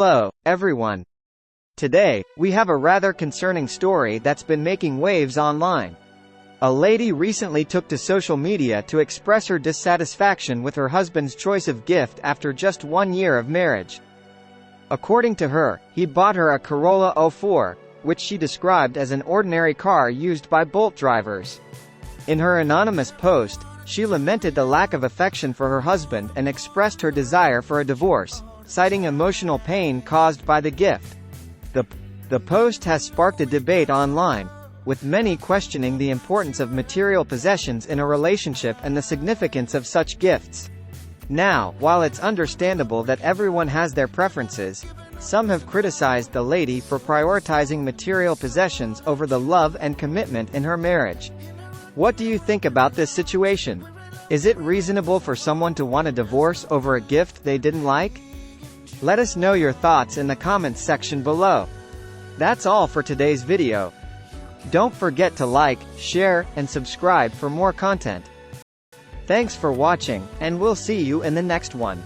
Hello, everyone. Today, we have a rather concerning story that's been making waves online. A lady recently took to social media to express her dissatisfaction with her husband's choice of gift after just 1 year of marriage. According to her, he bought her a Corolla 04, which she described as an ordinary car used by Bolt drivers. In her anonymous post, she lamented the lack of affection for her husband and expressed her desire for a divorce, citing emotional pain caused by the gift. The post has sparked a debate online, with many questioning the importance of material possessions in a relationship and the significance of such gifts. Now, while it's understandable that everyone has their preferences, some have criticized the lady for prioritizing material possessions over the love and commitment in her marriage. What do you think about this situation? Is it reasonable for someone to want a divorce over a gift they didn't like? Let us know your thoughts in the comments section below. That's all for today's video. Don't forget to like, share, and subscribe for more content. Thanks for watching, and we'll see you in the next one.